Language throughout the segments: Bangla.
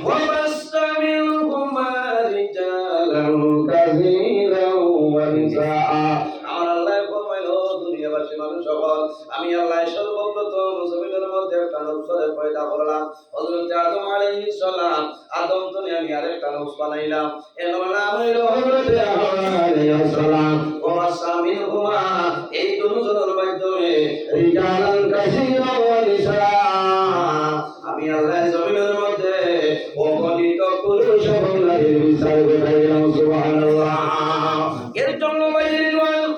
وبث منهما رجالا كثيرا ونساء আমি আল্লাহ সর্বপ্রথম জমিনের মধ্যে একটা নূতন পয়দা করলাম। হযরত আদম আলাইহিস সালাম, আদম তো আমি আরেকটা নূতন বানাইলাম, এর নাম হলো হযরত হাওয়া আলাইহিস সালাম। ওয়া বাসামিন হুমা, এই দুজনের মাধ্যমে রিজালান কাসীরা ওয়া নিসা, আমি আল্লাহ জমিনের মধ্যে অগণিত পুরুষ এবং নারীর বিচার করাইলাম। সুবহানাল্লাহ। এর জন্য বাইরিওয়ান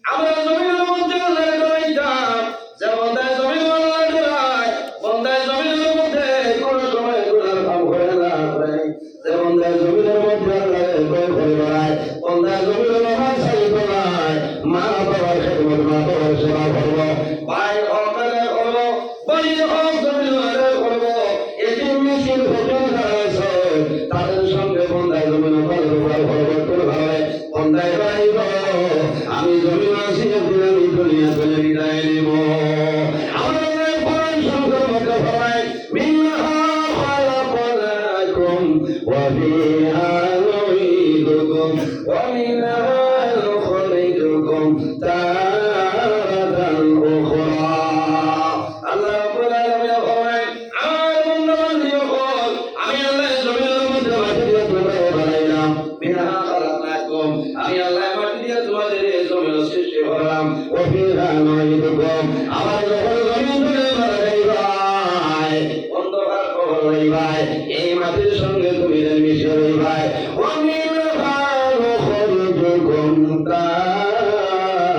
আমরা জমিনের মধ্যে আল্লাহ করাইতাম, যে বন্দায় জমিন আল্লাহ করায়, বন্দায় জমিনের মধ্যে কোন সময় গুনার কাম করে না করে, যে বন্দায় জমিনের মধ্যে আল্লাহ ভয় করে বেড়ায়, বন্দায় জমিনের নামাজ সারি করায়, মা বাবার খেদমত, মা বাবার সেবা করবো, ভাই হক আদায় করবো, ভাই হক জমিন আদায় করবো, এটিম মিসকিন ফকির আছে তাদের সঙ্গে বন্দায় জমিন ভালো পরিবর্তন হবে। বন্দায় বাইব আমি জমিন আসি, আমি দুনিয়া চলে বিদায় নেব। আমাদের কোরআন শরীফের মধ্যে ফরমায় মিনহা খালাকনাকুম ওয়া ফিহা নুঈদুকুম ওয়া মিনহা নুখরিজুকুম তারাতান উখরা। আল্লাহ রাব্বুল আলামিন ফরমায়, আমার বান্দাবান্দি যখন আমি আল্লাহ জমিনের মধ্যে মাটি দিয়ে তোমাদের বানাইলাম, মিনহা খালাকনাকুম, আমি আল্লাহ মাটি দিয়ে তোমাদের জমিন সৃষ্টি করলাম, ওয়া ফিহা নুঈদুকুম, আমার যখন জমিন থেকে মারা যাইবাই, অন্ধকার কবর হইবাই, এই মাটির সঙ্গে তুমি মিশে হইবাই, ওয়া মিনহা নুখরিজুকুম তারাতান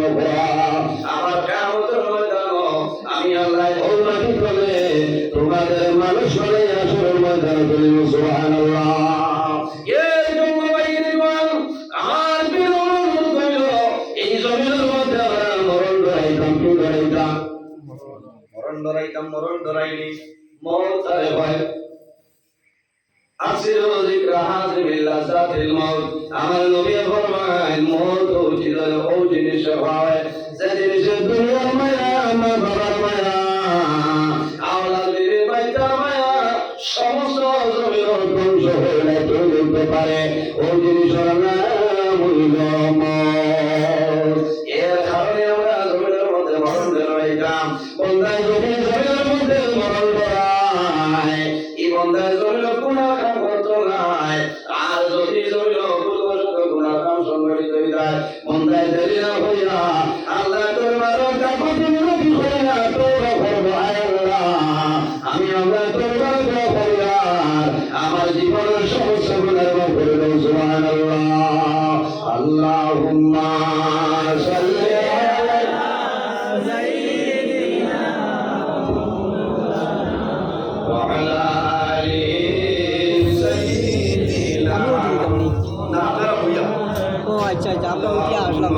উখরা। আমার কিয়ামতের ময়দানে আমি আল্লাহ ওই মাটি থেকে তোমাদের মানুষ হলে আসরের ময়দানে তুলিব। সুবহানাল্লাহ। এর জন্য বাইরিওয়ান আমার প্রিয় অনুরোধ হইল, এই জমিনের মধ্যে আমরা মরণ ডরাইতাম, কি ডরাইতাম? মরণ ডরাইনি, মৌত আরে ভয়। আসিরু যিকরা হাযিমিল লাযাতিল মাউত, আমার নবী ফরমায় মৌত উচিত ও জিনিস হয় যে জিনিসের দুনিয়ার মায়া, মা বাবার মায়া, আওলাদ বিবির বাইতার মায়া, সমস্ত জমির ধ্বংস হইলে চলতে পারে, ও জিনিসের নাম হইল মৌত। এর কারণে আমরা জমিনের মধ্যে মরণ ডরাইতাম। বন্দায় জমিনের মধ্যে মরণ ডরায়, এই বন্দায় জমিনের গুনাহ কাম করতো নাই, আর যদি জমিন ভুলবশত গুনাহ কাম সংঘটিত হয়ে যায়, বন্দায় দেরি না হইয়া আল্লাহ দরবারে কাকুতি মিনতি করিয়া তওবা করবো, আয় আল্লাহ আমি আল্লাহ দরবারে দোয়া করিয়ার আমার জীবনের সমস্ত গুনাহ মাফ করে দাও। সুবহানাল্লাহ। আল্লাহুম্মা সাল্লি আলা সাইয়্যিদিনা ওয়া আলা আলি সাইয়্যিদিনা। না আপনারা হইয়া ও আচ্ছা আচ্ছা, আমরা উঠে আসলাম।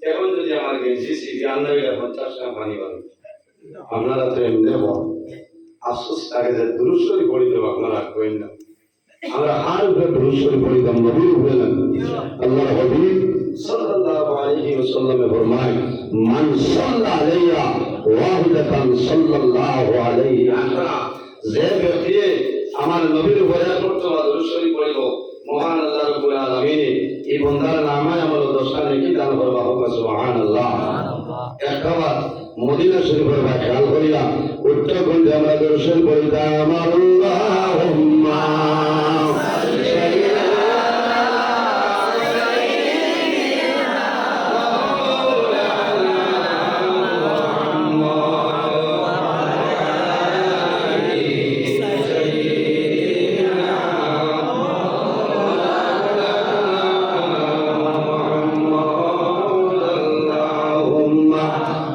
এখন যদি আমার গেছি পানি পাবেন আপনারা তো এমনি আফসোস থাকে যে দুরুশ্বরী পড়িত আপনারা কইন না, আমরা হার উপরে দুরুশ্বরী পড়িতাম, নবীর উপরে না। আল্লাহর হাবিব সাল্লাল্লাহু আলাইহি ওয়াসাল্লামে ফরমায়, মান সাল্লা আলাইয়া ওয়াহিদাতান সাল্লাল্লাহু আলাইহি আশরা, যে ব্যক্তি আমার নবীর উপরে প্রথম দুরুশ্বরী পড়িব, মহান আল্লাহ রাব্বুল আলামিন এই বান্দার নামে আমার 10টা নেকি দান করবা। সুবহানাল্লাহ। একবার মদিনা শরীফের খেয়াল করিয়া উত্তরখণ্ডে আমরা দর্শন করিতাম, আল্লাহুম্মা সাল্লি আলা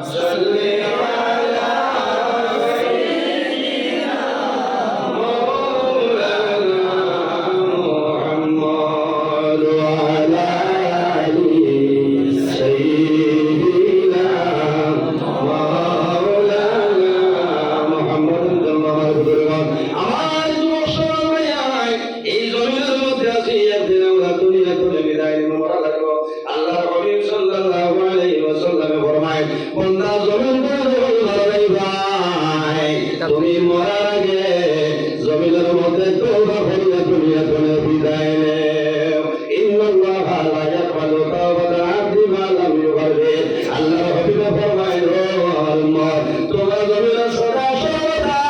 সাল্লি আলা তুমি মরার আগে জমিনের মধ্যে তওবা করিয়া তুমি এখন বিদায় নেও। ইন্নাল্লাহা লা ইয়াকবালু তাওবাতাল আবদি মা লাম ইউগাররির। আল্লাহর হাবিব ফরমায় ও উম্মত, তোমরা জমিনের সদা সর্বদা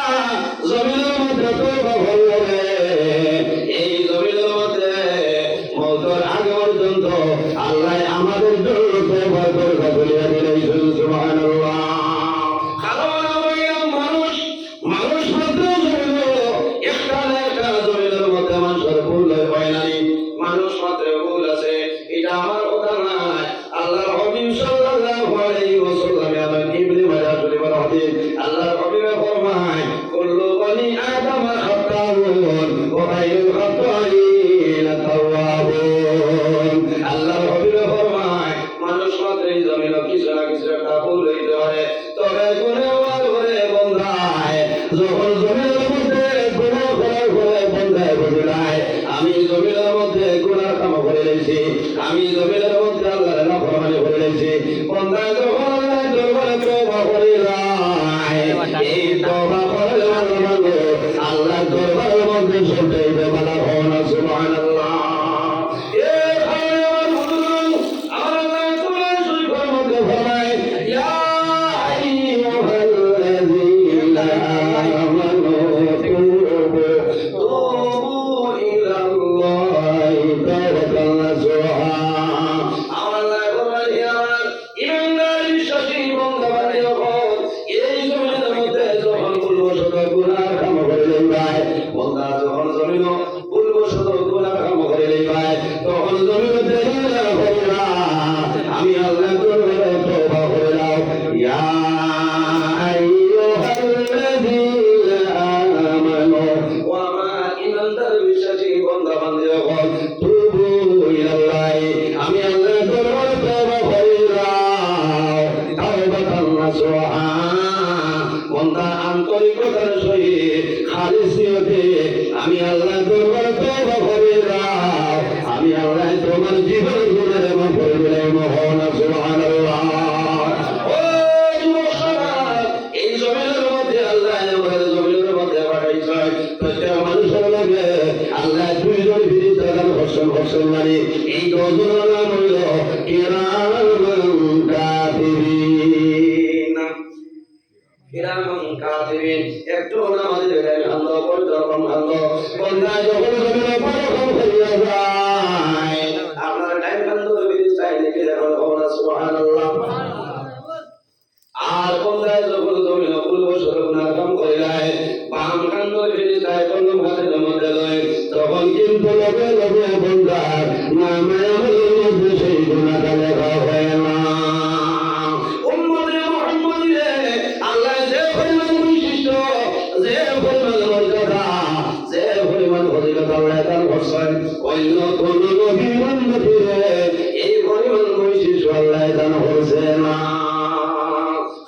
জমিনের মধ্যে তওবা করবে। এই জমিনের মধ্যে মওতের আগে পর্যন্ত আল্লাহ আমাদের জন্য তওবা করবে বলিয়া দিলেন। সুবহানাল্লাহ। মানুষ মাত্র ভুল আছে, এটা আমার কথা নয়। আল্লাহর হাবিব সাল্লাল্লাহু আলাইহি ওয়াসাল্লাম আমার ইবনে মাজাহ শরীফের হাদিস। আল্লাহর হাবিব ফরমায় কুল্লু বনি আদম খাতাউন ওয়া খায়রুল খাতাইন তাওয়াবুন। আল্লাহর হাবিব ফরমায় মানুষ মাত্রই জমিন কিছু না কিছু একটা ভুল হইতে হয়, তবে গুনাহগার করে বন্দায় যখন জমিনের মধ্যে গুনাহ করার ফলে বন্দায় বুঝায় আমি জমিনের মধ্যে গুনাহ কাম করে লইছি, আমি জমিনের মধ্যে আল্লাহর নাফরমানি করে লইছি। বান্দা যখন আল্লাহর দরবারে তওবা করিলায়, এই তওবা করলে আল্লাহর দরবারের মধ্যে সবচেয়ে ভালো হয় না। সুবহানাল্লাহ। এ ভাই আমার বুজুর্গ, আমার আল্লাহ কোরআন শরীফের মধ্যে ফরমায় ইয়া আইয়ুহাল্লাযীনা আমানু তুবু ইলাল্লাহি তাওবাতান নাসুহা। আমার আল্লাহ ফরমায় হে আমার ঈমানদার বিশ্বাসী বান্দাবান্দি যখন এই জমিনের মধ্যে যখন ভুলবশত গুনাহ কাম করে লইবায়, বান্দা যখন জমিন ভুলবশত গুনাহ কাম করে লইবায়, তখন জমিন দেরি না করিবা আমি আল্লাহ দরবারে তওবা করে নাও। ইয়া আইয়ুহাল্লাযীনা আমানু ওয়া মা ঈমানদার বিশ্বাসী বান্দাবান্দি যখন তুবু ইলাল্লাহি আমি আল্লাহ দরবারে তওবা করে নাও। তাওবাতান নাসুহা, বান্দা আন্তরিকতার সহিত খালিস নিয়তে আমি আল্লাহ দরবারে তওবা করে নাও। আমি আল্লাহ তোমার জীবন গুনাহ মাফ করে দিলাম। মহান সুবহানাল্লাহ। ও যুবক সমাজ, এই জমিনের মধ্যে আল্লাহ আমাদের জমিনের মধ্যে পাঠাইছে। প্রত্যেক মানুষের লাগে আল্লাহ দুইজন ফেরেশতা দান করছেন মানে এই দুজনের নাম হইল কিরামান কাতিবিন। কিরামান কাতিবিন একটু আমাদের গান্ধ পরিত্রাণ গান্ধ বান্দা যখন জমিনে পরকাম করিয়া যায় আপনার টাইম গান্ধ ফেরেশতায় লিখে দেওয়া হবে। সুবহানাল্লাহ। আর বান্দা যখন জমিনে ভুলবশত গুনাহ কাম করিলায় বাম গান্ধ ফেরেশতায় কোন হাতের মধ্যে লয়, তখন কিন্তু লগে লগে বান্দার নামে আমলের মধ্যে সেই গুনাহটা লেখা হয় না। উম্মতে মুহাম্মদীরে আল্লাহ যে পরিমাণ বৈশিষ্ট্য, যে পরিমাণ মর্যাদা, যে পরিমাণ ফজিলত আল্লাহ দান করছেন, অন্য কোন নবী উম্মতীরে এই পরিমাণ বৈশিষ্ট্য আল্লাহ দান করছে না।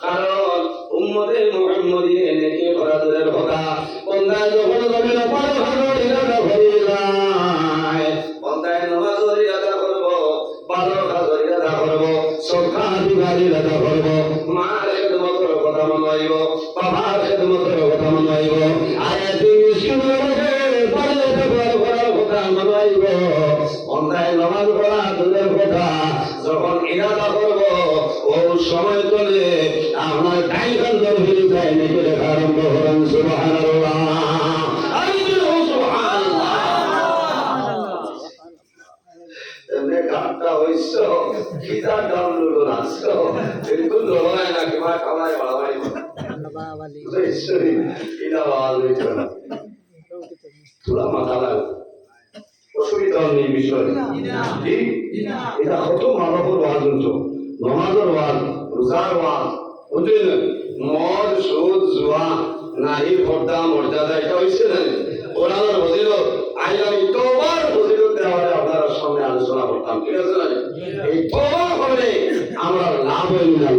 কারণ উম্মতে মুহাম্মদীরে নেকি করা দূরের কথা, বান্দা যখন জমিনে পরকালের ইরাদা করিলায়, বান্দায় নামাজের ইরাদা করব, ভালো কাজের ইরাদা করব, সদকা দিবার ইরাদা করব, মার খেদমতের কথা মনে হইব, বাবার খেদমতের কথা মনে হইব, আয়াতি মিসকিনের পারে দেবার করার কথা মনে হইব। বান্দায় নামাজ পড়া দূরের কথা যখন ইরাদা করব, ও সময় চলে আপনার টাইম কান্দর ফিরে যায় নাকি লেখা আরম্ভ করেন। সুবহানাল্লাহ। গানটা হইছ কিতা ডাউনলোড আসছ বিলকুল হয় না কি মা খাওয়াই বাড়াই এটা আওয়াজ হইছে না তোরা মাথা লাগা অসুবিধা নেই বিষয় ঠিক এটা কত মানবর ওয়াজ হইছ, নমাজের ওয়াজ, রোজার ওয়াজ, বুঝলেন? মদ সুদ জুয়া নারীর পর্দা মর্যাদা এটা হয়েছে না কোরআনের ফজিলত। আজ আমি তওবার ফজিলত দেওয়ারে আপনার সামনে আলোচনা করতাম, ঠিক আছে না? এই তওবা করলে আমরা লাভ হইল না।